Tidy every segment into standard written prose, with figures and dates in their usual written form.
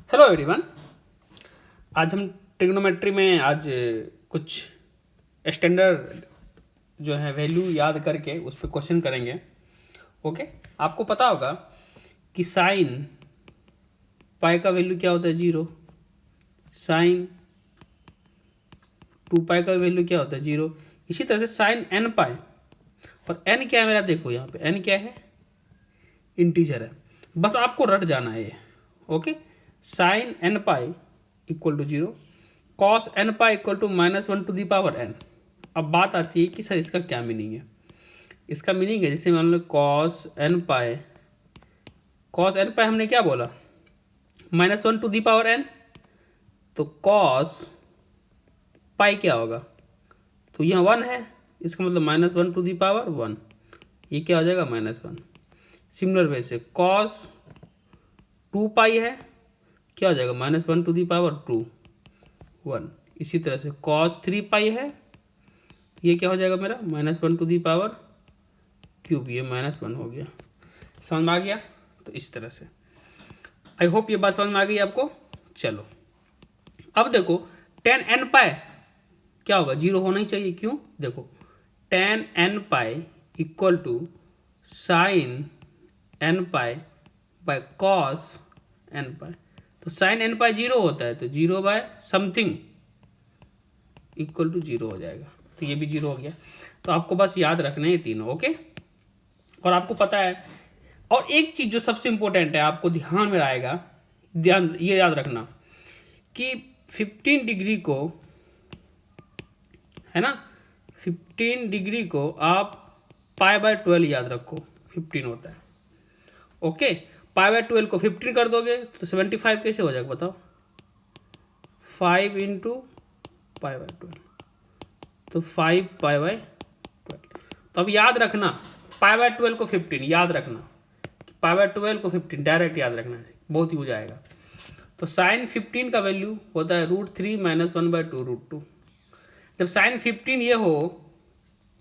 Hello everyone. आज हम trigonometry में आज कुछ स्टैंडर्ड जो है वैल्यू याद करके उस पर क्वेश्चन करेंगे। ओके, आपको पता होगा कि साइन पाई का वैल्यू क्या होता है, 0। साइन 2 पाई का वैल्यू क्या होता है, 0। इसी तरह से साइन n पाई, और n क्या है मेरा, देखो यहाँ पे n क्या है, इंटीजर है। बस आपको रट जाना है ये। Okay, sine n pi equal to 0, cos n pi equal to -1 to the power n। अब बात आती है कि सर इसका क्या मीनिंग है। इसका मीनिंग है जैसे मान लो कॉस n पाई हमने क्या बोला, -1 टू दी पावर n, तो कॉस पाई क्या होगा, तो यह 1 है, इसका मतलब -1 टू दी पावर 1, ये क्या हो जाएगा -1। सिमिलर वे से कॉस 2 पाई है, क्या हो जाएगा -1 टू दी पावर 2, 1। इसी तरह से कॉस 3 पाई है, ये क्या हो जाएगा मेरा -1 टू दी पावर क्यूब, ये -1 हो गया। समझ में आ गया? तो इस तरह से आई होप ये बात समझ में आ गई आपको। चलो अब देखो tan n पाई क्या होगा, 0 होना ही चाहिए। क्यों? देखो tan n pi equal to sine n pi by cos n pi, तो साइन n पाई 0 होता है, तो 0 बाय समथिंग इक्वल टू 0 हो जाएगा, तो ये भी 0 हो गया। तो आपको बस याद रखना है तीनों। ओके, और आपको पता है, और एक चीज जो सबसे इंपॉर्टेंट है आपको ध्यान में आएगा, ध्यान ये याद रखना कि 15 डिग्री को, है ना, 15 डिग्री को आप π/12 याद रखो, 15 होता है। ओके, π/12 को 15 कर दोगे तो 75 कैसे हो जाएगा बताओ, 5 इंटू π/12, तो 5π/12। तो अब याद रखना π/12 को 15 याद रखना, π/12 को 15 डायरेक्ट याद रखना, बहुत यूज आएगा। तो साइन 15 का वैल्यू होता है √3 - 1/2 √2। जब साइन 15 ये हो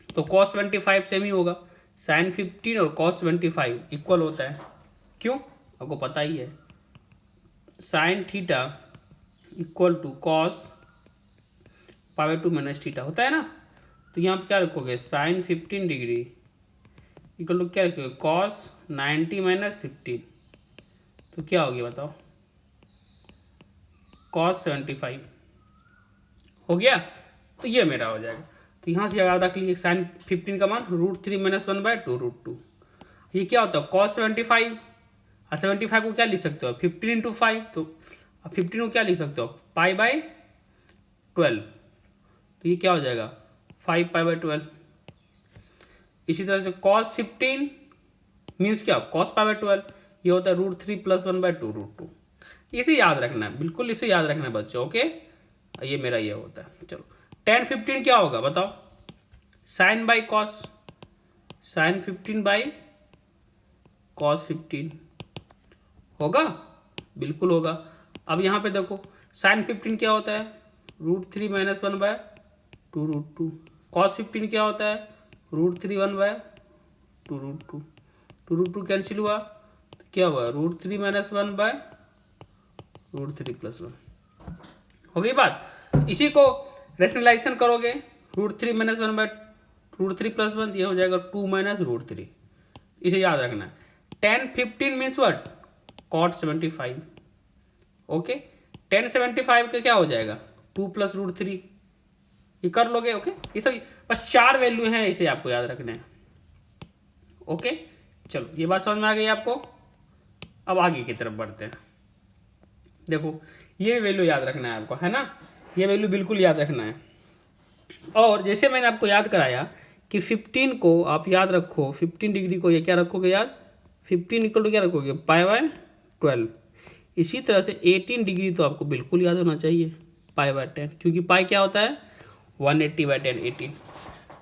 तो cos 25 सेम ही होगा। साइन 15 और cos 25 इक्वल होता है। क्यों? आपको पता ही है, sine theta equal to cos π/2 - theta होता है ना। तो यहाँ पे क्या रखोगे, साइन 15 डिग्री इक्वल टू क्या रखोगे, कॉस 90 - 15, तो क्या हो गया बताओ, कॉस 75 हो गया। तो ये मेरा हो जाएगा। तो यहाँ से याद रख लीजिए साइन 15 का मान √3 - 1/2 √2। ये क्या होता है, कॉस 75, और 75 को क्या लिख सकते हो 15 इंटू 5, तो 15 को क्या लिख सकते हो π/12, तो ये क्या हो जाएगा 5π/12। इसी तरह से कॉस 15 मीन्स क्या, कॉस π/12, ये होता है √3 + 1/2 √2। इसे याद रखना है, बिल्कुल इसे याद रखना है बच्चों। ओके, ये मेरा ये होता है। चलो tan 15 क्या होगा बताओ, sine by cos, sine 15 by cos 15 होगा, बिल्कुल होगा। अब यहाँ पे देखो साइन 15 क्या होता है √3 - 1/2 √2, कॉस 15 क्या होता है √3 1/2 √2, 2 कैंसिल हुआ, तो क्या हुआ √3 - 1/√3 + 1 हो गई बात। इसी को रेशनलाइजेशन करोगे √3 - 1/√3 + 1, ये हो जाएगा 2 - √3। इसे याद रखना है। tan 15 means what, cot 75। Okay, tan 75 का क्या हो जाएगा 2 + √3, ये कर लोगे। ओके, ये सब बस 4 वैल्यू हैं, इसे आपको याद रखना है। ओके, चलो ये बात समझ में आ गई आपको। अब आगे की तरफ बढ़ते हैं। देखो ये वैल्यू याद रखना है आपको, है ना, ये वैल्यू बिल्कुल याद रखना है। और जैसे मैंने आपको याद कराया कि 15 को आप याद रखो, 15 डिग्री को ये क्या रखोगे याद, 15 इक्वल टू क्या रखोगे π/12। इसी तरह से 18 डिग्री तो आपको बिल्कुल याद होना चाहिए π/10, क्योंकि पाई क्या होता है 180/10 18।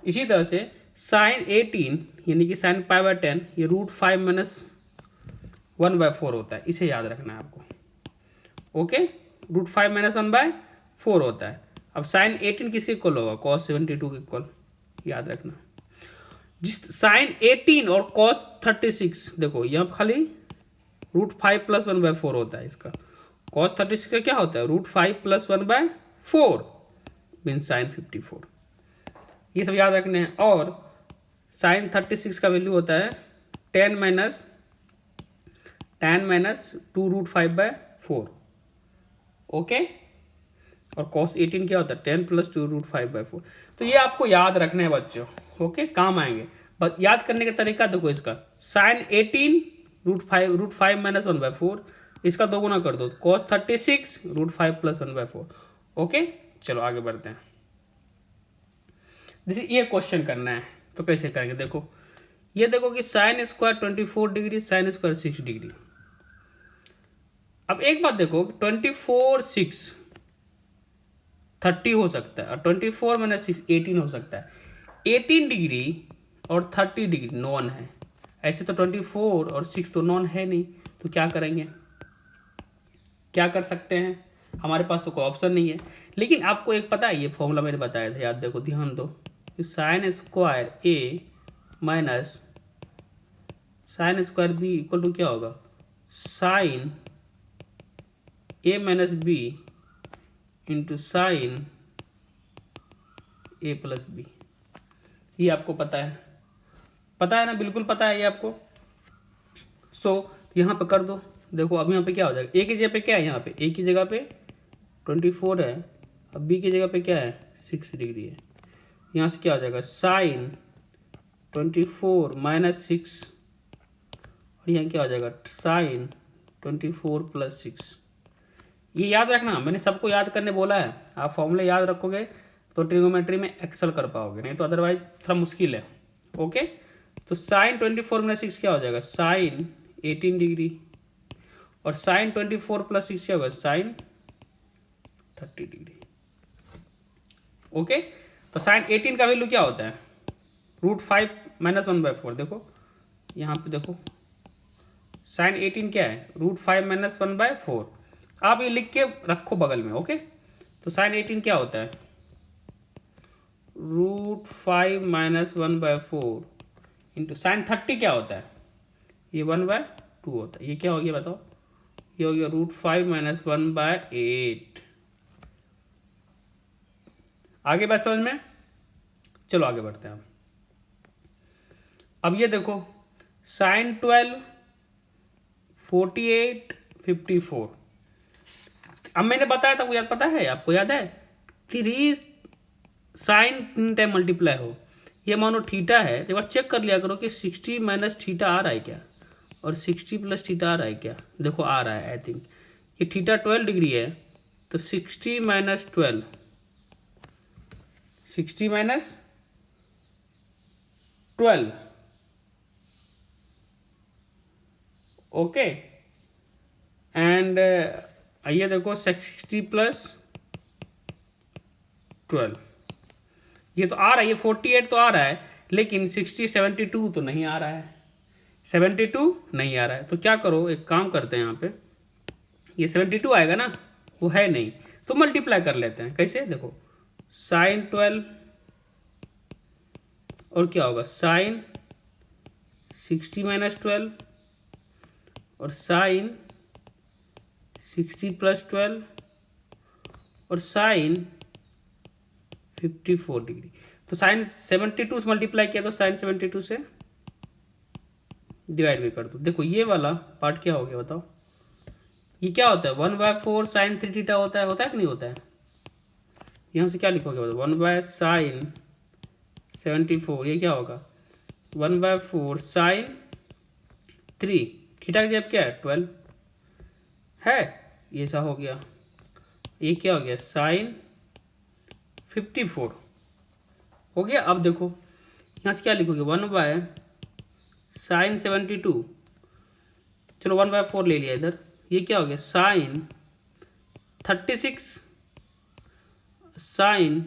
इसी तरह से साइन 18 यानी कि साइन π/10 ये √5 - 1/4 होता है, इसे याद रखना है आपको। ओके, √5 - 1/4 होता है। अब साइन 18 किसके इक्वल होगा, cos 72 के इक्वल, याद रखना। जिस साइन 18 और cos 36, देखो यहाँ खाली √5 + 1/4 होता है इसका, कॉस 36 का क्या होता है, √5 + 1/4 मीन्स साइन 54। ये सब याद रखने हैं। और साइन 36 का वैल्यू होता है 10 माइनस 2√5/4। ओके। और cos 18 क्या होता है, 10 + 2√5/4। तो ये आपको याद रखना है बच्चों। ओके, काम आएंगे। बस याद करने का तरीका देखो, इसका साइन 18 √5 - 1/4, इसका दोगुना कर दो, cos 36 √5 + 1/4। ओके, चलो आगे बढ़ते हैं। जैसे ये क्वेश्चन करना है तो कैसे करेंगे, देखो ये देखो कि sine square 24 degree, sine square 6 degree. अब एक बात देखो, 24 6 30 हो सकता है, और 24 - 6 18 हो सकता है। 18 डिग्री और 30 डिग्री नॉन है, ऐसे तो 24 और 6 तो नॉन है नहीं, तो क्या करेंगे, क्या कर सकते हैं, हमारे पास तो कोई ऑप्शन नहीं है। लेकिन आपको एक पता है, ये फॉर्मूला मैंने बताया था, याद देखो, ध्यान दो, sine square A minus sine square B equal to क्या होगा, sine A minus B into sine A plus B. ये आपको पता है ना, बिल्कुल पता है ये आपको। सो यहाँ पे कर दो, देखो अब यहाँ पे क्या हो जाएगा, ए की जगह पे क्या है, यहाँ पे ए की जगह पे 24 है, अब बी की जगह पे क्या है 6 डिग्री है। यहाँ से क्या हो जाएगा, साइन 24 - 6, और यहाँ क्या हो जाएगा, साइन 24 + 6। ये याद रखना, मैंने सबको याद करने बोला है, आप फॉर्मूले याद रखोगे तो ट्रिगोमेट्री में एक्सेल कर पाओगे, नहीं तो अदरवाइज थोड़ा मुश्किल है। ओके, तो साइन 24 - 6 क्या हो जाएगा, साइन 18 डिग्री, और साइन 24 + 6 क्या होगा, साइन 30 डिग्री। ओके, तो साइन 18 का वैल्यू क्या होता है, √5 - 1/4। देखो यहाँ पे देखो, साइन 18 क्या है, √5 - 1/4। आप ये लिख के रखो बगल में। ओके, तो साइन 18 क्या होता है, √5 - 1/4 इंटू साइन 30 क्या होता है, ये 1/2 होता है। ये क्या हो गया बताओ, ये हो गया √5 - 1/8। आगे बात समझ में, चलो आगे बढ़ते हैं। अब ये देखो, साइन 12 48 54। अब मैंने बताया था, वो याद पता है आपको, याद है 3 साइन 3 टाइम मल्टीप्लाई हो, ये मानो थीटा है, एक बार चेक कर लिया करो कि 60 - थीटा आ रहा है क्या, और 60 + थीटा आ रहा है क्या, देखो आ रहा है। आई थिंक ये थीटा 12 डिग्री है, तो 60 - 12 60 - 12। ओके, एंड आइए देखो 60 + 12, ये तो आ रहा है, ये 48 तो आ रहा है, लेकिन 60 72 तो नहीं आ रहा है, 72 नहीं आ रहा है। तो क्या करो, एक काम करते हैं, यहाँ पे ये 72 आएगा ना, वो है नहीं, तो मल्टीप्लाई कर लेते हैं। कैसे, देखो साइन 12 और क्या होगा, साइन 60 - 12 और साइन 60 + 12 और साइन 54 डिग्री। तो साइन 72 से मल्टीप्लाई किया तो साइन 72 से डिवाइड भी कर दो। देखो ये वाला पार्ट क्या हो गया बताओ, ये क्या होता है, 1/4 साइन 3 थीटा होता है कि नहीं होता है। यहाँ से क्या लिखोगे बताओ, 1/sin 74, ये क्या होगा 1/4 साइन 3 थीटा की जब क्या है 12 है, ये ऐसा हो गया। ये क्या हो गया, साइन 54 हो गया। अब देखो यहाँ से क्या लिखोगे, 1/sin 72, चलो 1/4 ले लिया इधर, ये क्या हो गया, साइन 36 साइन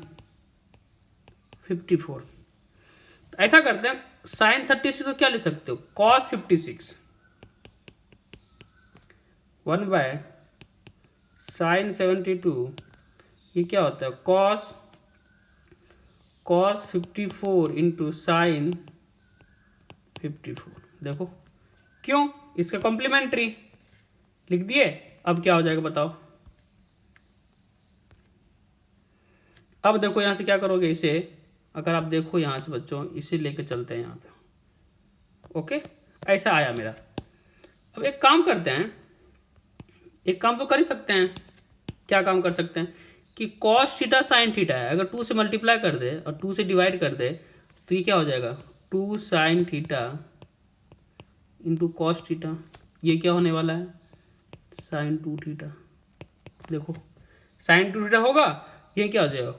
54। तो ऐसा करते हैं, साइन 36 को क्या ले सकते हो, कॉस 56, 1/sin 72, ये क्या होता है, कॉस 54 इंटू साइन 54। देखो क्यों, इसका कॉम्प्लीमेंट्री लिख दिए, अब क्या हो जाएगा बताओ। अब देखो यहाँ से क्या करोगे, इसे अगर आप देखो यहाँ से बच्चों, इसे लेके चलते हैं यहाँ पे। ओके, ऐसा आया मेरा। अब एक काम करते हैं, एक काम तो कर ही सकते हैं। क्या काम कर सकते हैं कि कॉस थीटा साइन थीटा है, अगर 2 से मल्टीप्लाई कर दे और 2 से डिवाइड कर दे तो ये क्या हो जाएगा, 2 sign theta into cos theta. ये क्या होने वाला है, साइन 2 थीटा। देखो साइन 2 थीटा होगा, ये क्या हो जाएगा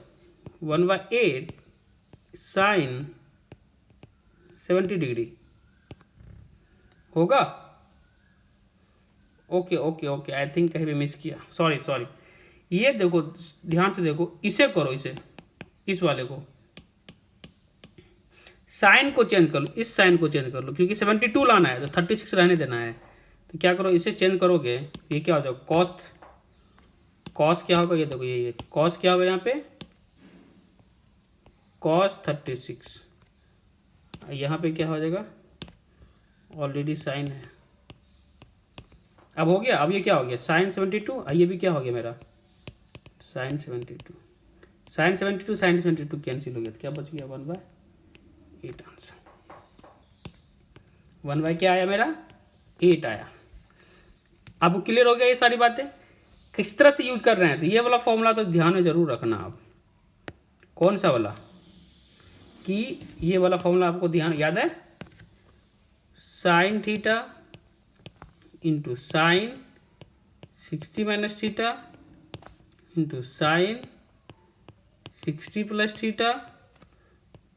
1/8 साइन 70 डिग्री होगा। Okay okay okay, I think कहीं भी मिस किया, सॉरी सॉरी। ये देखो ध्यान से देखो, इसे करो, इसे इस वाले को साइन को चेंज कर लो, इस साइन को चेंज कर लो, क्योंकि 72 लाना है तो 36 रहने देना है। तो क्या करो, इसे चेंज करोगे, ये क्या हो जाएगा कॉस, कॉस क्या होगा, ये देखो ये कॉस क्या होगा यहाँ पे, कॉस 36। यहाँ पे क्या हो जाएगा, ऑलरेडी साइन है। अब हो गया, अब ये क्या हो गया साइन 72, ये भी क्या हो गया मेरा साइन 72, साइन 72 साइन 72 कैंसिल हो गया, तो क्या बच गया 1/8 आंसर। 1 क्या आया मेरा 8 आया। अब क्लियर हो गया ये सारी बातें किस तरह से यूज कर रहे हैं। तो ये वाला फॉर्मूला तो ध्यान में जरूर रखना आप, कौन सा वाला, कि ये वाला फॉर्मूला आपको ध्यान याद है, sine theta into sine 60 minus theta into sine 60 plus theta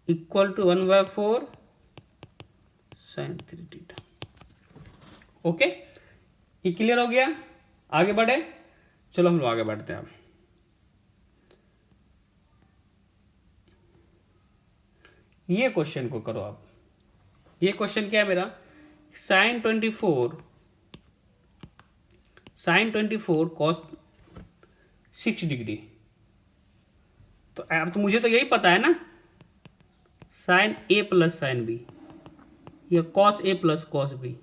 equal to 1/4 sine 3 theta. Okay, ये क्लियर हो गया। आगे बढ़े, चलो हम लोग आगे बढ़ते हैं। अब ये क्वेश्चन को करो आप। ये क्वेश्चन क्या है मेरा, साइन 24 कॉस 6 डिग्री। तो अब तो मुझे तो यही पता है ना, sign A plus sine B या cos A plus cos B,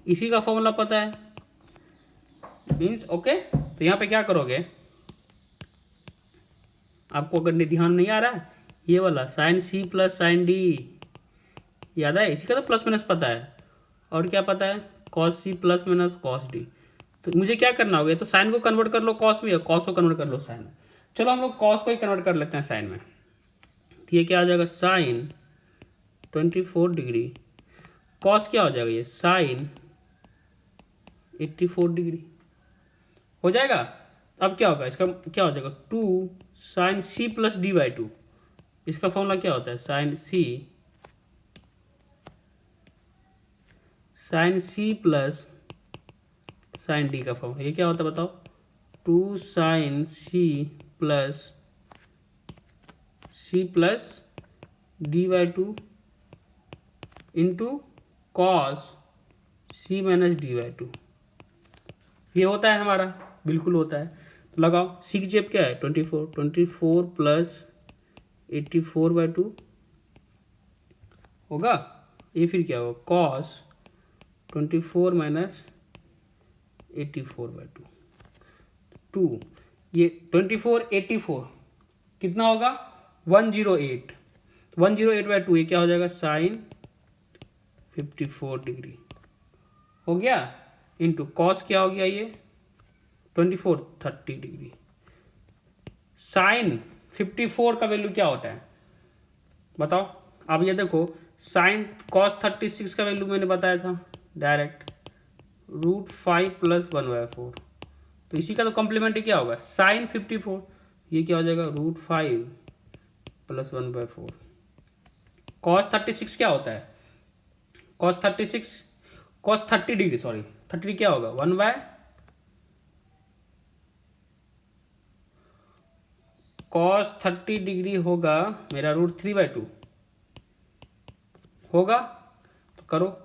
इसी का फॉर्मूला पता है मीन्स। ओके, तो यहाँ पे क्या करोगे, आपको अगर ध्यान नहीं आ रहा है, ये वाला sine C plus sine D याद है, इसी का तो प्लस माइनस पता है, और क्या पता है cos C plus minus cos D. तो मुझे क्या करना होगा, तो साइन को कन्वर्ट कर लो कॉस में, कॉस को कन्वर्ट कर लो साइन में। चलो हम लोग कॉस को ही कन्वर्ट कर लेते हैं साइन में। तो ये क्या आ जाएगा साइन 24 डिग्री, कॉस क्या हो जाएगा ये साइन 84 डिग्री हो जाएगा। अब क्या होगा, इसका क्या हो जाएगा 2 साइन सी प्लस डी/2। इसका फॉर्मूला क्या होता है, sine C plus sine D का फॉर्मूला ये क्या होता है बताओ, 2 sine C plus D into cos C minus D. ये होता है हमारा, बिल्कुल होता है। तो लगाओ, सी की जेब क्या है 24 प्लस 84/2 होगा। ये फिर क्या होगा कॉस 24 माइनस 84/2 2, ये 24 84 कितना होगा 108, 108/2 ये क्या हो जाएगा साइन 54 डिग्री हो गया, इंटू कॉस क्या हो गया ये 24 30 डिग्री। साइन 54 का वैल्यू क्या होता है बताओ। अब ये देखो साइन कॉस 36 का वैल्यू मैंने बताया था डायरेक्ट √5 + 1/4। तो इसी का तो कॉम्प्लीमेंट क्या होगा साइन 54, ये क्या हो जाएगा √5 + 1/4। कॉस 36 क्या होता है, कॉस 30 डिग्री, सॉरी 30 क्या होगा कॉस 30 डिग्री होगा मेरा √3/2 होगा। तो करो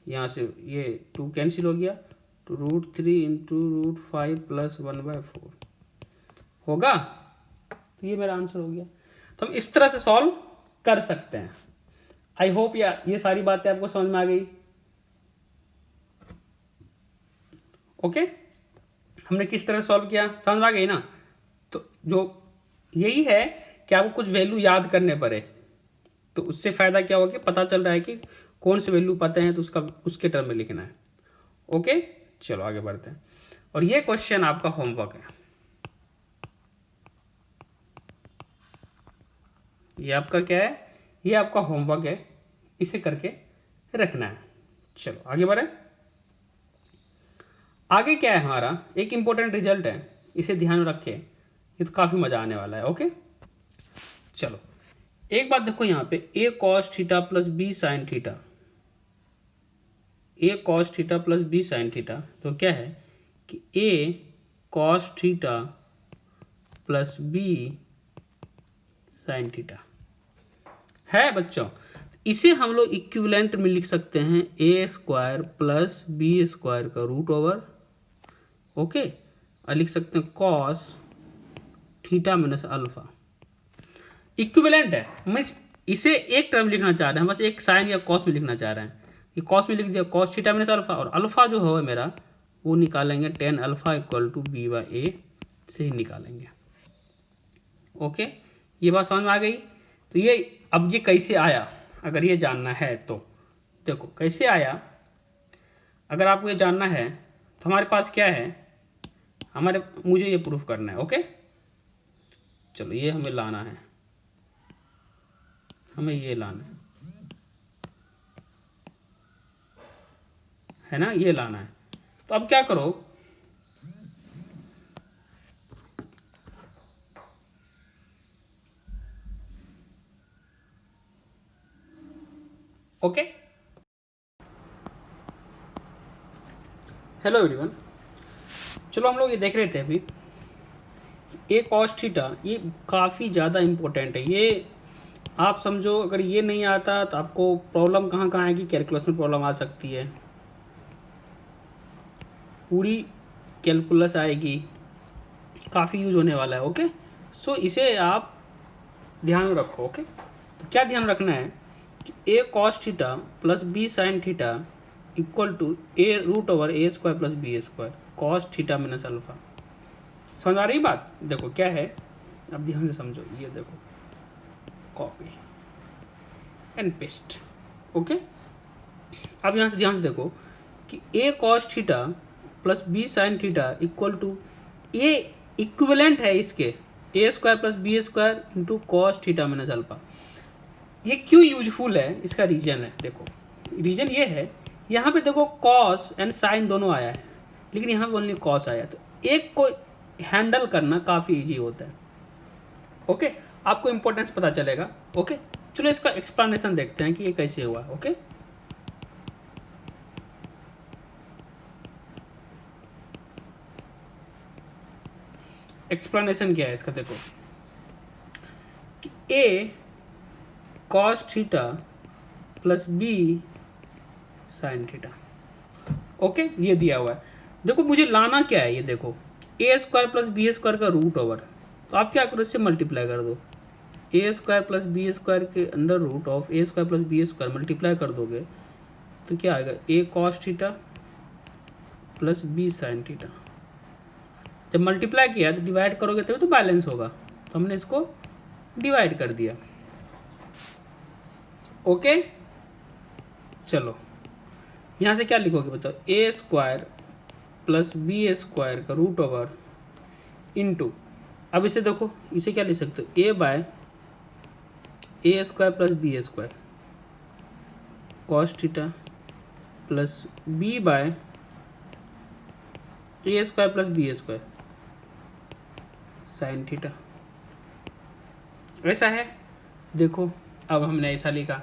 यहाँ से, ये 2 कैंसिल हो गया, तो √3 इंटू √5 + 1/4 होगा। तो ये मेरा आंसर हो गया। तो हम इस तरह से सॉल्व कर सकते हैं। आई होप ये सारी बातें आपको समझ में आ गई। ओके, हमने किस तरह सॉल्व किया, समझ आ गई ना। तो जो यही है कि आपको कुछ वैल्यू याद करने पड़े, तो उससे फ़ायदा क्या होगा कि पता चल रहा है कि कौन से वैल्यू पता है तो उसका उसके टर्म में लिखना है। ओके, चलो आगे बढ़ते हैं। और ये क्वेश्चन आपका होमवर्क है, ये आपका क्या है, ये आपका होमवर्क है, इसे करके रखना है। चलो आगे बढ़े। आगे क्या है हमारा, एक इंपॉर्टेंट रिजल्ट है, इसे ध्यान में रखें, ये तो काफ़ी मज़ा आने वाला है। ओके, चलो एक बात देखो यहाँ पे, A cos theta plus B sine theta, A cos theta plus B sine theta, तो क्या है कि A cos theta plus B sine theta है बच्चों। इसे हम लोग इक्विवेलेंट में लिख सकते हैं A square plus B square का रूट ओवर, ओके, और लिख सकते हैं cos theta minus alpha. Equivalent है, मीन्स इसे एक टर्म लिखना चाह रहे हैं, बस एक साइन या कॉस में लिखना चाह रहे हैं। ये कॉस में लिख दिया कॉस थीटा माइनस अल्फा, और अल्फा जो है मेरा वो निकालेंगे tan alpha equal to B by A से ही निकालेंगे। ओके, ये बात समझ में आ गई। तो ये अब ये कैसे आया, अगर ये जानना है तो देखो कैसे आया। अगर आपको ये जानना है तो हमारे पास क्या है, मुझे ये प्रूफ करना है। ओके, चलो ये हमें लाना है, हमें ये लाना है ना, ये लाना है। तो अब क्या करो, ओके, हेलो एवरीवन। चलो हम लोग ये देख रहे थे अभी ए कॉस थीटा, ये काफ़ी ज़्यादा इम्पोर्टेंट है। ये आप समझो, अगर ये नहीं आता तो आपको प्रॉब्लम कहाँ कहाँ आएगी, कैलकुलस में प्रॉब्लम आ सकती है, पूरी कैलकुलस आएगी, काफ़ी यूज होने वाला है। ओके, सो इसे आप ध्यान में रखो। ओके, तो क्या ध्यान रखना है कि A cos theta plus B sine theta equal to A root over A square plus B square cos theta minus alpha. समझ आ रही बात, देखो क्या है, अब ध्यान से समझो, ये देखो कॉपी एंड पेस्ट। ओके, अब यहाँ से ध्यान से देखो कि A cos theta plus B sine theta equal to, ये इक्विवेलेंट है इसके A square plus B square into cos theta minus alpha. ये क्यों यूजफुल है, इसका रीजन है, देखो रीजन ये है, यहाँ पे देखो कॉस एंड साइन दोनों आया है, लेकिन यहाँ पे ओनली कॉस आया, तो एक को हैंडल करना काफ़ी इजी होता है। ओके, आपको इंपॉर्टेंस पता चलेगा। ओके, चलो इसका एक्सप्लेनेशन देखते हैं कि ये कैसे हुआ। ओके, एक्सप्लेनेशन क्या है इसका, देखो कि A cos theta plus B sine theta, okay, ये दिया हुआ है। देखो मुझे लाना क्या है, ये देखो A square plus B square का रूट ओवर, तो आप क्या करो, इससे मल्टीप्लाई कर दो, A square plus B square के under root of A square plus B square multiply कर दोगे तो क्या आएगा, A cos theta plus B sine theta. जब मल्टीप्लाई किया तो डिवाइड करोगे तभी तो बैलेंस होगा, तो हमने इसको डिवाइड कर दिया। ओके, चलो यहाँ से क्या लिखोगे बताओ, A square plus B square का रूट ओवर इनटू, अब इसे देखो, इसे क्या लिख सकते हो, A by A square plus B square cos theta plus B by A square plus B square sine theta. ऐसा है, देखो अब हमने ऐसा लिखा,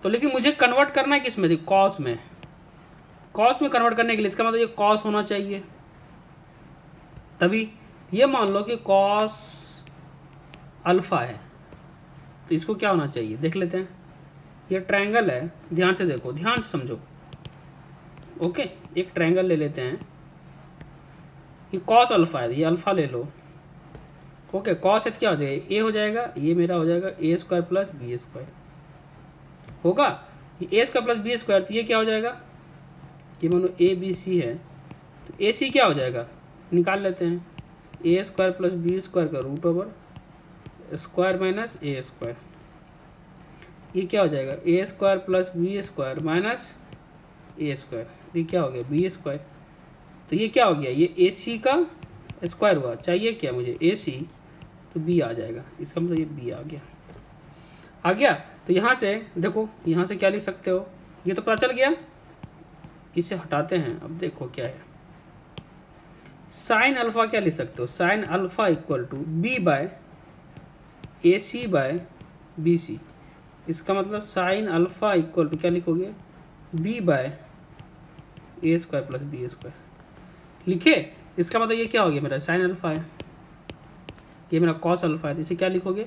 तो लेकिन मुझे कन्वर्ट करना है किस में, कॉस में। कॉस में कन्वर्ट करने के लिए इसका मतलब ये कॉस होना चाहिए, तभी ये मान लो कि कॉस अल्फा है, तो इसको क्या होना चाहिए देख लेते हैं। ये ट्रायंगल है, ध्यान से देखो, ध्यान से समझो। ओके, एक ट्रायंगल ले लेते हैं, ये कॉस अल्फा है, ये अल्फा ले लो। ओके, कॉस है क्या हो जाएगा, ए हो जाएगा, ये मेरा हो जाएगा A square plus B square होगा, ये A square plus B square, तो ये क्या हो जाएगा, ये मानो ए बी सी है, तो ए सी क्या हो जाएगा, निकाल लेते हैं। A square plus B square का root over square minus A square, ये क्या हो जाएगा, A square plus B square minus A square, ये क्या हो गया बी स्क्वायर। तो ये क्या हो गया, ये ए सी का स्क्वायर हुआ, चाहिए क्या मुझे ए सी, तो बी आ जाएगा, इसका मतलब ये बी आ गया। आ गया, तो यहाँ से देखो, यहाँ से क्या लिख सकते हो, ये तो पता चल गया, इसे हटाते हैं। अब देखो क्या है, साइन अल्फा क्या लिख सकते हो, sine alpha equal to B by A C by B C. इसका मतलब साइन अल्फा इक्वल टू क्या लिखोगे, B by A square plus B square लिखे। इसका मतलब ये क्या हो गया, मेरा साइन अल्फा है, ये मेरा कॉस अल्फा है, तो इसे क्या लिखोगे,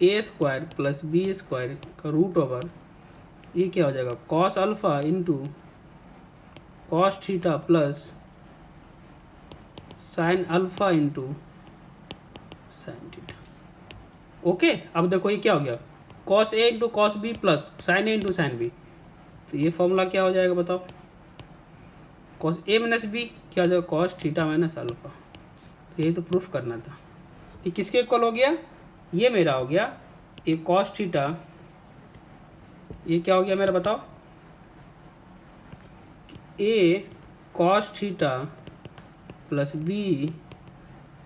A square plus B square का रूट ओवर, ये क्या हो जाएगा, cos alpha into cos theta plus sine alpha into sine theta. Okay, अब देखो ये क्या हो गया, cos A into cos B plus sine A into sine B, तो ये फॉर्मूला क्या हो जाएगा बताओ, कॉस ए माइनस बी क्या हो जाएगा, कॉस थीटा माइनस अल्फा। तो यही तो प्रूफ करना था कि किसके इक्वल हो गया, ये मेरा हो गया ए कॉस थीटा, ये क्या हो गया मेरा बताओ, A cos theta plus B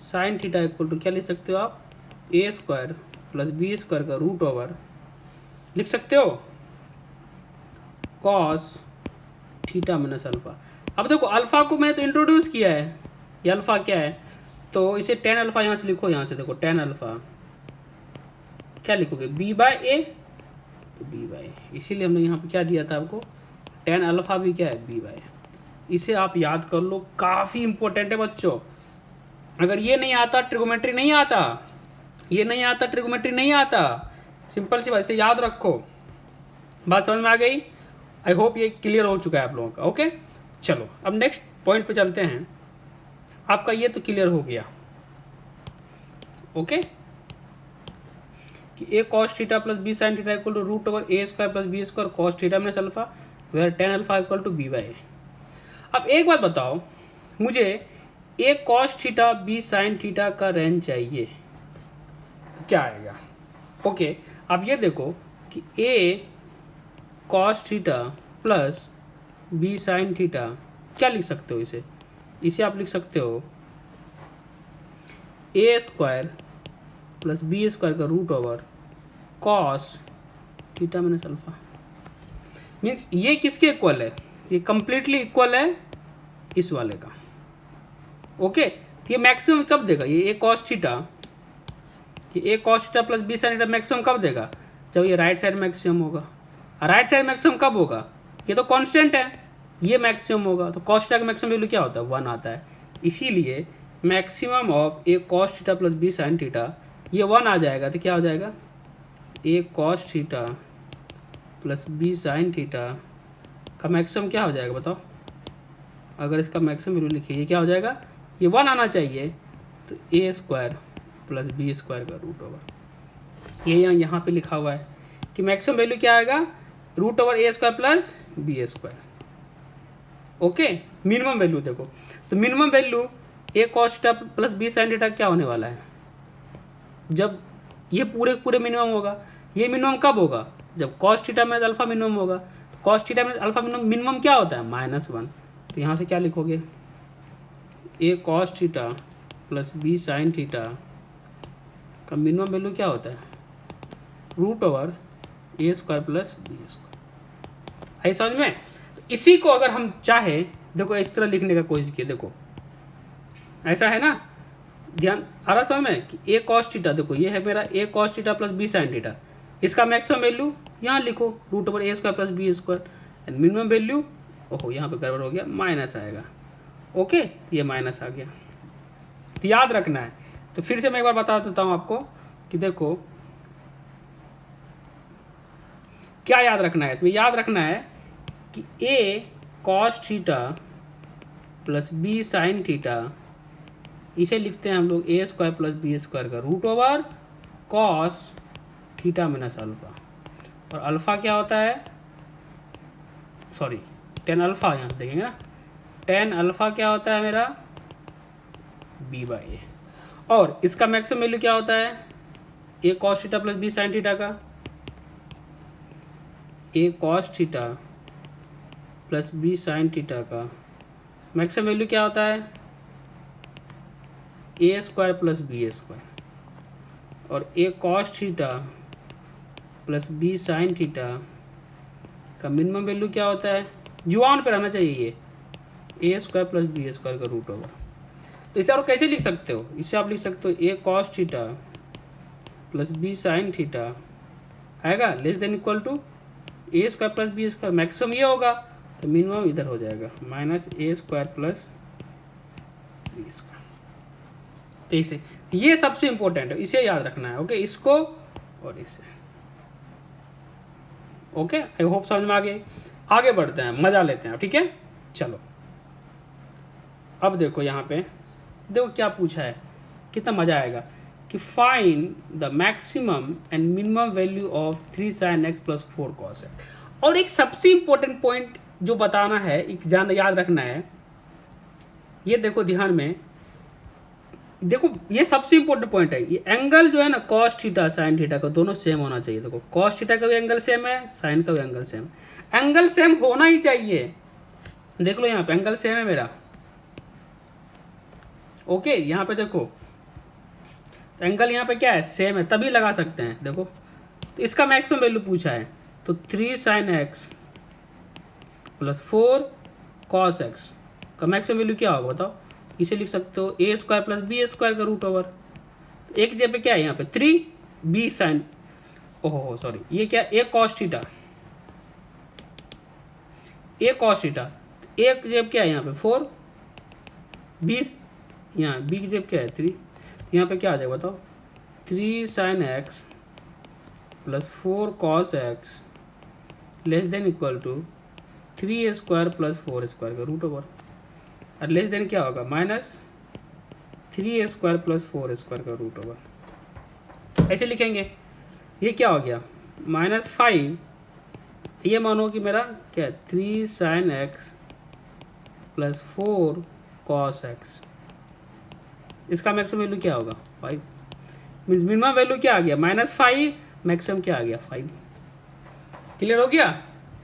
sine theta equal to क्या लिख सकते हो आप, A square plus B square का रूट ओवर लिख सकते हो कॉस थीटा माइनस अल्फा। अब देखो अल्फा को मैंने तो इंट्रोड्यूस किया है, ये अल्फा क्या है, तो इसे टेन अल्फा यहाँ से लिखो, यहाँ से देखो टेन अल्फा क्या लिखोगे, बी बाय ए, तो बी बाय ए, इसीलिए हमने यहाँ पे क्या दिया था आपको, टेन अल्फा भी क्या है बी बाय ए। इसे आप याद कर लो, काफ़ी इंपॉर्टेंट है बच्चों। अगर ये नहीं आता, ट्रिगोमेट्री नहीं आता, ये नहीं आता, ट्रिगोमेट्री नहीं आता, सिंपल सी बात, इसे याद रखो। बात समझ में आ गई, आई होप ये क्लियर हो चुका है आप लोगों का। ओके, चलो अब नेक्स्ट पॉइंट पे चलते हैं। आपका ये तो क्लियर हो गया, ओके, कि A cos theta plus B sine theta equal to root over A square plus B square cos theta minus alpha where tan alpha equal to B by A. अब एक बात बताओ मुझे, A cos theta B sine theta का range चाहिए, तो क्या आएगा। ओके, अब ये देखो कि A cos theta plus B sine theta क्या लिख सकते हो, इसे आप लिख सकते हो ए स्क्वायर प्लस बी स्क्वायर का root over cos theta minus alpha. Means ये किसके इक्वल है, ये कंप्लीटली इक्वल है इस वाले का। ओके, तो ये मैक्सिमम कब देगा, ये ए कॉस थीटा, ये A cos theta plus B sine theta maximum कब देगा, जब ये राइट साइड मैक्सिमम होगा। राइट साइड मैक्सिमम कब होगा, ये तो कांस्टेंट है, ये मैक्सिमम होगा, तो कॉस थीटा का मैक्सिमम वैल्यू क्या होता है, 1 आता है। इसीलिए maximum of A cos theta plus B sine theta ये 1 आ जाएगा, तो क्या हो जाएगा, A cos theta plus B sine theta का मैक्सिमम क्या हो जाएगा बताओ। अगर इसका मैक्सिमम वैल्यू लिखिए, ये क्या हो जाएगा, ये 1 आना चाहिए, तो ए स्क्वायर प्लस बी स्क्वायर का रूट ओवर, ये यहाँ पे लिखा हुआ है कि मैक्सिमम वैल्यू क्या आएगा, root over A square plus B square. Okay, minimum value देखो, तो minimum value A cos theta plus B sine theta क्या होने वाला है, जब ये पूरे मिनिमम होगा। ये मिनिमम कब होगा, जब कॉस थीटा में अल्फा मिनिमम होगा। तो कॉस थीटा में अल्फा मिनिमम क्या होता है, -1। तो यहाँ से क्या लिखोगे, A cos theta plus B sine theta का मिनिमम वैल्यू क्या होता है, root over A square plus B square. आई समझ में। इसी को अगर हम चाहे, देखो इस तरह लिखने का कोशिश किया, देखो ऐसा है ना, ध्यान आ रहा समझ में, कि ए कॉस थीटा, देखो ये है मेरा A cos theta plus B sine theta, इसका मैक्सिमम वैल्यू यहाँ लिखो root over A square plus B square, and minimum value, ओहो यहाँ पे गड़बड़ हो गया, माइनस आएगा। ओके, ये माइनस आ गया, तो याद रखना है। तो फिर से मैं एक बार बता देता हूँ आपको कि देखो क्या याद रखना है, इसमें याद रखना है कि A cos theta plus B sine theta, इसे लिखते हैं हम लोग A square plus B square का root over cos theta minus alpha. और अल्फा क्या होता है, सॉरी टेन अल्फा, यहाँ देखेंगे ना, टेन अल्फा क्या होता है मेरा, बी बाई ए। और इसका मैक्सिमम वैल्यू क्या होता है, A cos theta plus B sine theta का, A cos theta plus B sine theta का मैक्सिमम वैल्यू क्या होता है, A square plus B square. और A cos theta plus B sine theta का मिनिमम वैल्यू क्या होता है, जुआन पे रहना चाहिए ये, A square plus B square का रूट ओवर। तो इसे आप कैसे लिख सकते हो, इसे आप लिख सकते हो A cos theta plus B sine theta आएगा less than equal to A square plus B square. Maximum ये होगा तो मिनिमम इधर हो जाएगा minus A square plus B square. तो इसे, ये सबसे इंपॉर्टेंट है, इसे याद रखना है। ओके, इसको और इसे। ओके, आई होप समझ में आ गए। आगे बढ़ते हैं, मजा लेते हैं, ठीक है। चलो अब देखो यहाँ पे, देखो क्या पूछा है, कितना मजा आएगा कि find the maximum and minimum value of 3 sin x plus 4 cos x। और एक सबसे इंपॉर्टेंट पॉइंट जो बताना है, एक याद रखना है, ये देखो ध्यान में देखो, ये सबसे इंपॉर्टेंट पॉइंट है। ये एंगल जो है ना कॉस थीटा साइन थीटा का दोनों सेम होना चाहिए। देखो कॉस थीटा का भी एंगल सेम है, साइन का भी एंगल सेम, एंगल सेम होना ही चाहिए। देख लो यहाँ पे एंगल सेम है मेरा। ओके, यहाँ पे देखो एंगल यहाँ पे क्या है, सेम है, तभी लगा सकते हैं। देखो तो इसका मैक्सिमम वैल्यू पूछा है, तो 3 sin x plus 4 cos x का मैक्सिमम वैल्यू क्या होगा बताओ। इसे लिख सकते हो ए स्क्वायर प्लस बी स्क्वायर का रूट ओवर। एक जगह पे क्या है यहाँ पे 3 बी साइन, ओहो सॉरी, ये क्या ए cos theta, A cos theta, एक जगह क्या है यहाँ पे 4 बी, यहाँ बी की जगह क्या है 3, यहाँ पे क्या आ जाएगा बताओ 3 sin x plus 4 cos x less than equal to 3 square plus 4 square का रूट ओवर। और लेस देन क्या होगा माइनस 3 स्क्वायर प्लस 4 स्क्वायर का रूट ओवर। ऐसे लिखेंगे, ये क्या हो गया -5, ये मानो कि मेरा क्या है 3 sin x plus 4 cos x। इसका मैक्सिमम वैल्यू क्या होगा 5, मिनिमम वैल्यू क्या आ गया -5, मैक्सिमम क्या आ गया 5। क्लियर हो गया,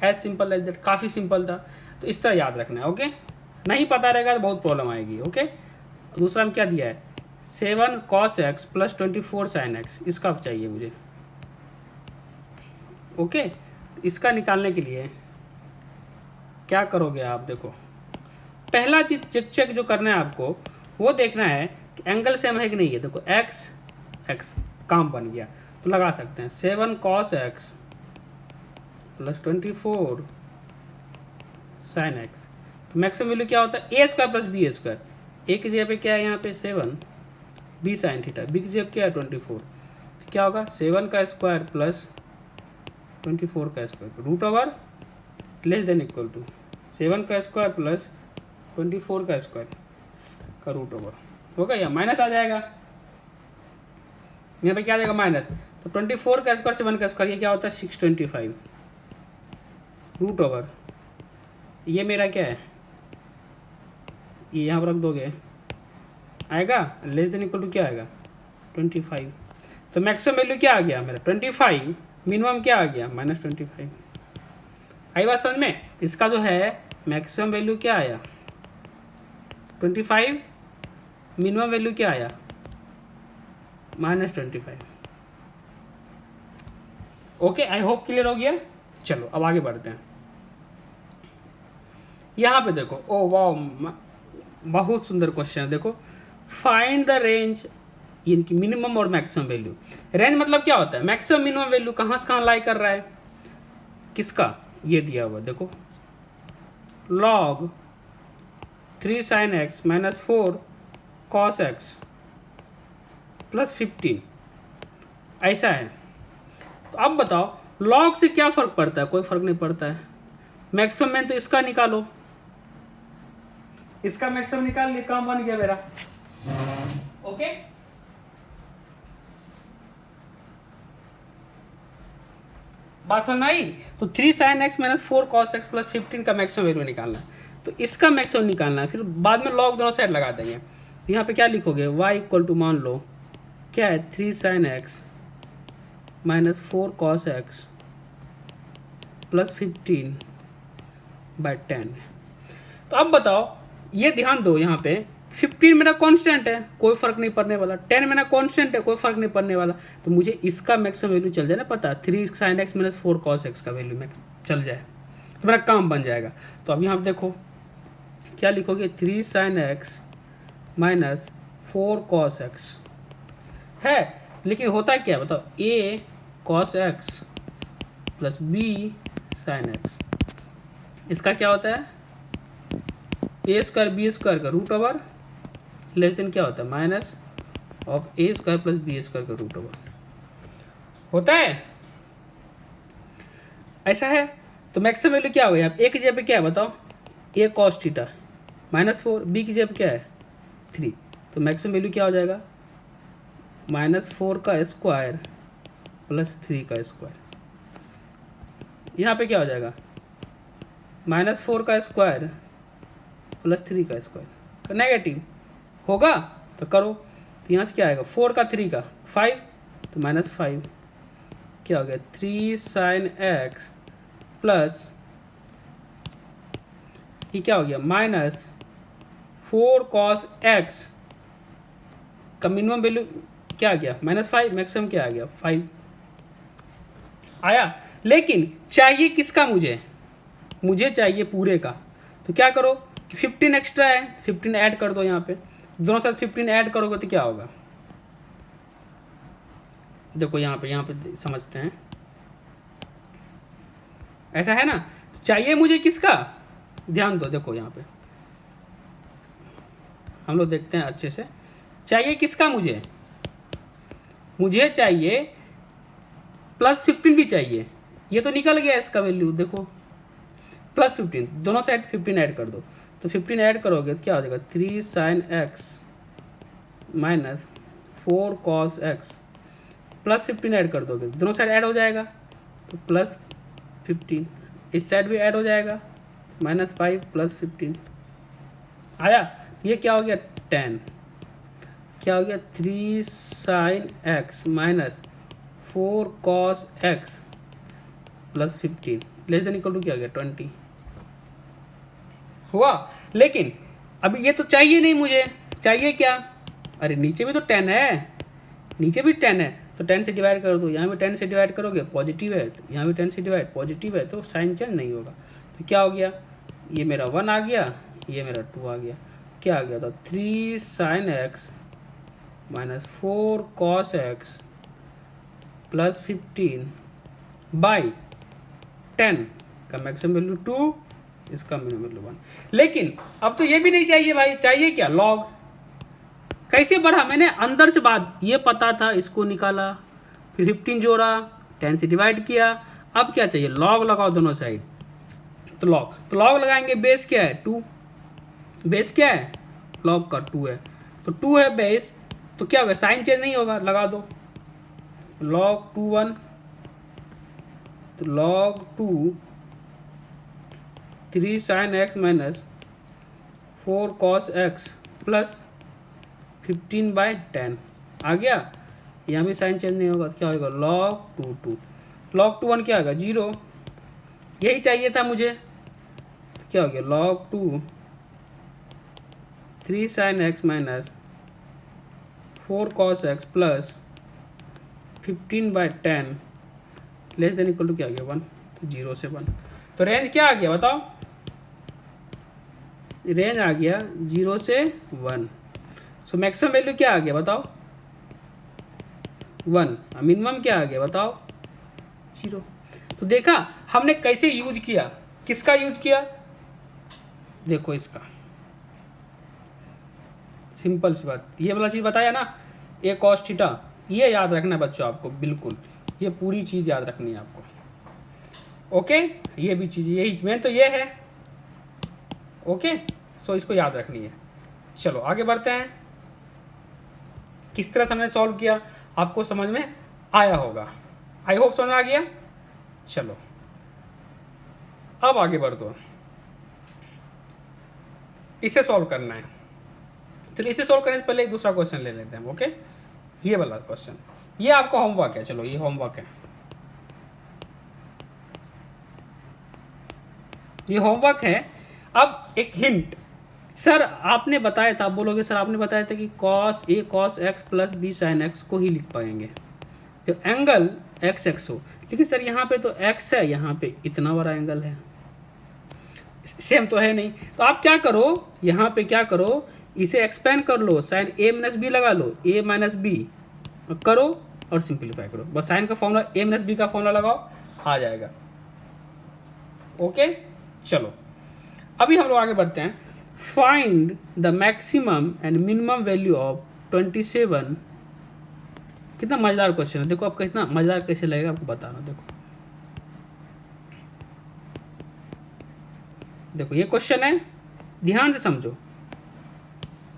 एज सिंपल एज दैट, काफ़ी सिंपल था। तो इस तरह याद रखना है। ओके, नहीं पता रहेगा तो बहुत प्रॉब्लम आएगी। ओके, दूसरा में क्या दिया है 7 cos x plus 24 sin x, इसका चाहिए मुझे। ओके, इसका निकालने के लिए क्या करोगे आप, देखो पहला चीज चेक जो करना है आपको वो देखना है कि एंगल सेम है कि नहीं है। देखो x काम बन गया तो लगा सकते हैं 7 cos x plus 24 sin x। तो मैक्सिमम वैल्यू क्या होता है A square plus B square. ए की जगह पे क्या है यहाँ पे 7 बी साइन थीटा, बी की जगह क्या है 24, तो क्या होगा 7 का स्क्वायर प्लस 24 का square root over less than equal to 7 का स्क्वायर प्लस 24 का स्क्वायर का रूट ओवर होगा, या माइनस आ जाएगा। यहाँ पे क्या आ जाएगा माइनस, तो 24 का स्क्वायर 7 का स्क्वायर, ये क्या होता है 625 रूट ओवर, ये मेरा क्या है, ये यहाँ पर रख दोगे आएगा लेस देन इक्वल टू क्या आएगा 25। तो मैक्सिमम वैल्यू क्या आ गया मेरा 25, मिनिमम क्या आ गया -25। आई बात समझ में। इसका जो है मैक्सिमम वैल्यू क्या आया 25, मिनिमम वैल्यू क्या आया -25। ओके, आई होप क्लियर हो गया। चलो अब आगे बढ़ते हैं। यहाँ पे देखो, ओ वाह, बहुत सुंदर क्वेश्चन है। देखो फाइंड द रेंज इनकी मिनिमम और मैक्सिमम वैल्यू। रेंज मतलब क्या होता है, मैक्सिमम मिनिमम वैल्यू कहाँ से कहाँ लाई कर रहा है, किसका, ये दिया हुआ देखो log 3 sin x minus 4 cos x plus 15, ऐसा है। तो अब बताओ log से क्या फर्क पड़ता है, कोई फर्क नहीं पड़ता है। मैक्सिमम में तो इसका निकालो, इसका मैक्सिमम निकाल लिया, काम बन गया मेरा। ओके, बात समझ आई। तो 3 sin x minus 4 cos x plus 15 का मैक्सिमम वैल्यू निकालना है, तो इसका मैक्सिमम निकालना है, फिर बाद में log दोनों साइड लगा देंगे। तो यहाँ पे क्या लिखोगे, y इक्वल टू मान लो क्या है 3 sin x minus 4 cos x plus 15/10। तो अब बताओ, ये ध्यान दो, यहाँ पे 15 मेरा कांस्टेंट है, कोई फर्क नहीं पड़ने वाला, 10 मेरा कांस्टेंट है, कोई फर्क नहीं पड़ने वाला, तो मुझे इसका मैक्सिमम वैल्यू चल जाए ना पता, 3 sin x minus 4 cos x का वैल्यू चल जाए तो मेरा काम बन जाएगा। तो अब यहाँ पे देखो क्या लिखोगे, 3 sin x minus 4 cos x है, लेकिन होता क्या बताओ, a cos x plus b sin x, इसका क्या होता है ए स्क्वायर बी स्क्वायर का रूट ओवर लेस देन क्या होता है minus of A square plus B square का रूट ओवर होता है, ऐसा है। तो मैक्सिमम वैल्यू क्या होगा, ए की जगह पे क्या है बताओ, A cos theta minus 4, B की जगह पे क्या है 3, तो मैक्सिमम वैल्यू क्या हो जाएगा -4 का स्क्वायर प्लस 3 का स्क्वायर। यहाँ पे क्या हो जाएगा -4 का स्क्वायर प्लस 3 का स्क्वायर, नेगेटिव होगा तो करो। तो यहाँ से क्या आएगा 4 का 3 का 5, तो -5 क्या हो गया 3 sin x प्लस ये क्या हो गया -4 cos x का मिनिमम वैल्यू क्या आ गया -5, मैक्सिमम क्या आ गया 5 आया। लेकिन चाहिए किसका, मुझे चाहिए पूरे का, तो क्या करो कि 15 एक्स्ट्रा है, 15 ऐड कर दो, यहाँ पे दोनों साथ 15 ऐड करोगे तो क्या होगा, देखो यहाँ पे समझते हैं, ऐसा है ना। तो चाहिए मुझे किसका, ध्यान दो, देखो यहाँ पे हम लोग देखते हैं अच्छे से, चाहिए किसका मुझे चाहिए +15 भी चाहिए, ये तो निकल गया इसका वैल्यू, देखो +15 दोनों साइड 15 ऐड कर दो, तो 15 ऐड करोगे तो क्या हो जाएगा 3 sin x minus 4 cos x plus 15 add कर दोगे, दोनों साइड ऐड हो जाएगा तो +15, इस साइड भी ऐड हो जाएगा -5 प्लस 15 आया। ये क्या हो गया 10, क्या हो गया 3 sin x minus 4 cos x plus 15 less than equal to क्या हो गया 20 हुआ। लेकिन अभी ये तो चाहिए नहीं, मुझे चाहिए क्या, अरे नीचे भी तो 10 है, नीचे भी 10 है, तो 10 से डिवाइड कर दो, यहाँ भी 10 से डिवाइड करोगे पॉजिटिव है, तो यहाँ भी 10 से डिवाइड पॉजिटिव है, तो साइन चेंज नहीं होगा। तो क्या हो गया, ये मेरा 1 आ गया, ये मेरा 2 आ गया, क्या आ गया था 3 sin x minus 4 cos x plus 15/10 का मैक्सिमम वैल्यू 2, इसका मिनिमम वैल्यू 1। लेकिन अब तो ये भी नहीं चाहिए भाई, चाहिए क्या लॉग, कैसे बढ़ा, मैंने अंदर से बात ये पता था, इसको निकाला, फिर 15 जोड़ा, 10 से डिवाइड किया, अब क्या चाहिए लॉग लगाओ दोनों साइड, तो लॉग लगाएंगे, बेस क्या है 2, बेस क्या है लॉग का 2 है, तो 2 है बेस, तो क्या होगा साइन चेंज नहीं होगा, लगा दो log 2 1, तो log 2 3 sin x minus 4 cos x plus 15/10 आ गया, यहाँ भी साइन चेंज नहीं होगा, क्या होगा log 2 2, log 2 1 क्या होगा 0, यही चाहिए था मुझे, तो क्या हो गया log 2 3 sin x minus 4 cos x plus 15/10 less than equal to क्या आ गया 1, तो 0 से 1, तो रेंज क्या आ गया बताओ, रेंज आ गया 0 से 1। सो मैक्सिमम वैल्यू क्या आ गया बताओ 1, मिनिमम क्या आ गया बताओ 0। तो देखा हमने कैसे यूज किया, किसका यूज किया, देखो इसका सिंपल सी बात, ये वाला चीज बताया ना, ए कॉस थीटा, ये याद रखना है बच्चों आपको, बिल्कुल ये पूरी चीज याद रखनी है आपको, ओके। ये भी चीज, यही मेन तो ये है, ओके। सो इसको याद रखनी है। चलो आगे बढ़ते हैं, किस तरह से हमने सॉल्व किया आपको समझ में आया होगा, आई होप समझ में आ गया। चलो अब आगे बढ़ दो, इसे सॉल्व करना है। चलो इसे सोल्व करने से पहले एक दूसरा क्वेश्चन ले लेते हैं, ओके। ये वाला क्वेश्चन, ये आपका होमवर्क है, चलो ये होमवर्क है, ये होमवर्क है। अब एक हिंट, सर आपने बताया था, आप बोलोगे सर आपने बताया था कि cos a cos x plus b sin x को ही लिख पाएंगे तो एंगल एक्स एक्स हो, लेकिन सर यहाँ पे तो x है, यहाँ पे इतना बड़ा एंगल है, सेम तो है नहीं। तो आप क्या करो, यहाँ पे क्या करो, इसे एक्सपेंड कर लो, साइन a माइनस बी लगा लो, a माइनस बी करो और सिंप्लीफाई करो, बस साइन का फॉर्मूला a माइनस बी का फॉर्मूला लगाओ, आ जाएगा, ओके। चलो अभी हम लोग आगे बढ़ते हैं। Find the maximum and minimum value of 27। कितना मजेदार क्वेश्चन है, देखो आपको इतना मजेदार कैसे लगेगा आपको बता रहा हूँ। देखो ये क्वेश्चन है, ध्यान से समझो,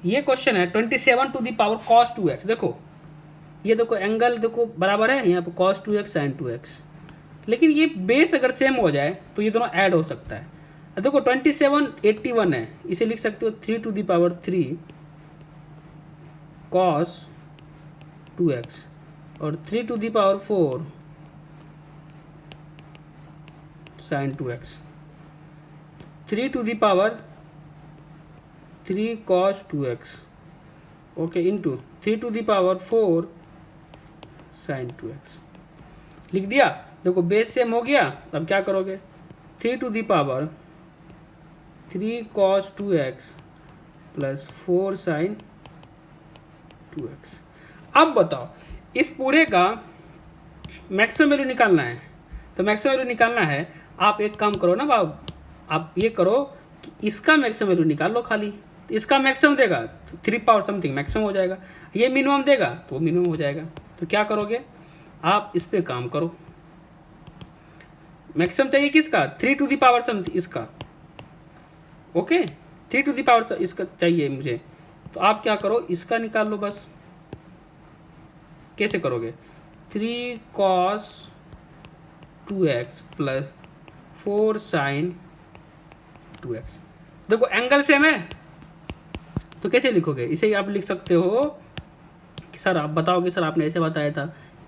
ये क्वेश्चन है 27 to the power cos 2x। देखो ये देखो एंगल देखो बराबर है, यहाँ पे cos 2x sin 2x, लेकिन ये बेस अगर सेम हो जाए तो ये दोनों ऐड हो सकता है। देखो 27 81 है, इसे लिख सकते हो 3 to the power 3 cos 2x और 3 to the power 4 sin 2x, 3 to the power 3 cos 2x, okay, into 3 to the power 4 sin 2x। लिख दिया। देखो बेस सेम हो गया, अब क्या करोगे, 3 to the power 3 cos 2x plus 4 sin 2x। अब बताओ इस पूरे का मैक्सिमम वैल्यू निकालना है, तो मैक्सिमम वैल्यू निकालना है, आप एक काम करो ना बाब, आप ये करो कि इसका मैक्सिमम वैल्यू निकाल लो खाली, इसका मैक्सिमम देगा तो 3 पावर समथिंग मैक्सिमम हो जाएगा, ये मिनिमम देगा तो मिनिमम हो जाएगा। तो क्या करोगे आप, इस पे काम करो, मैक्सिमम चाहिए किसका, 3 टू द पावर समथिंग इसका, ओके, 3 टू द पावर इसका चाहिए मुझे, तो आप क्या करो इसका निकाल लो बस। कैसे करोगे, 3 cos 2x plus 4 sin 2x। देखो एंगल सेम है तो कैसे लिखोगे, इसे ही आप लिख सकते हो कि सर आप बताओगे सर आपने ऐसे बताया था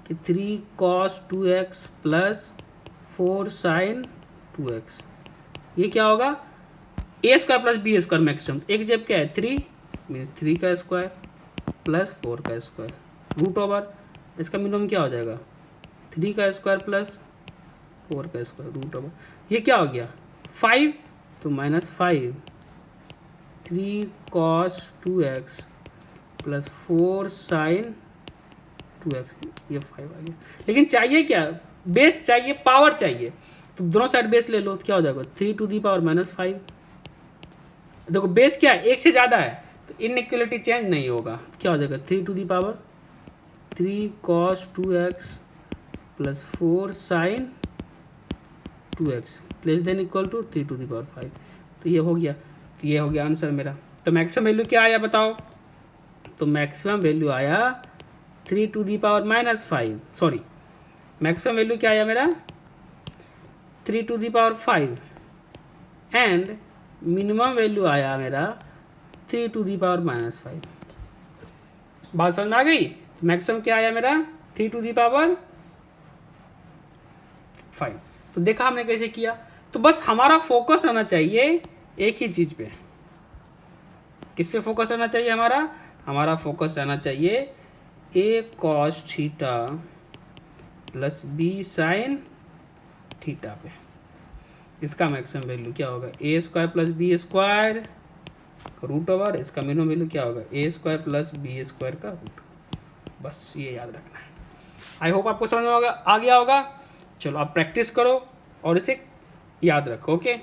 कि 3 cos 2x plus 4 sin 2x, ये क्या होगा, a square plus B square maximum, एक जब क्या है 3 मीन्स 3 का स्क्वायर प्लस 4 का स्क्वायर रूट ओवर, इसका मिनिमम क्या हो जाएगा 3 का स्क्वायर प्लस 4 का स्क्वायर रूट ओवर, ये क्या हो गया 5, तो -5 3 cos 2x plus 4 sin 2x, ये 5 आ गया। लेकिन चाहिए क्या, बेस चाहिए, पावर चाहिए, तो दोनों साइड बेस ले लो तो क्या हो जाएगा 3 टू दी पावर -5। देखो बेस क्या है, एक से ज़्यादा है तो इनइक्वलिटी चेंज नहीं होगा, क्या हो जाएगा 3 to the power 3 cos 2x plus 4 sin 2x less than equal to 3 to the power 5। तो ये हो गया, तो ये हो गया आंसर मेरा। तो मैक्सिमम वैल्यू क्या आया बताओ, तो मैक्सिमम वैल्यू आया 3 to the power -5, sorry maximum value क्या आया मेरा 3 to the power 5 and minimum value आया मेरा 3 टू दी पावर -5। बात समझ में आ गई। तो मैक्सिमम क्या आया मेरा 3 टू दी पावर 5। तो देखा हमने कैसे किया। तो बस हमारा फोकस रहना चाहिए एक ही चीज पे, किस पे फोकस रहना चाहिए हमारा फोकस रहना चाहिए a cos theta plus b sin theta पे। इसका मैक्सिमम वैल्यू क्या होगा a square plus B square root over, इसका मिनिमम वैल्यू क्या होगा a square plus B square का रूट। बस ये याद रखना है। आई होप आपको समझ में आ गया होगा। चलो आप प्रैक्टिस करो और इसे याद रखो, ओके।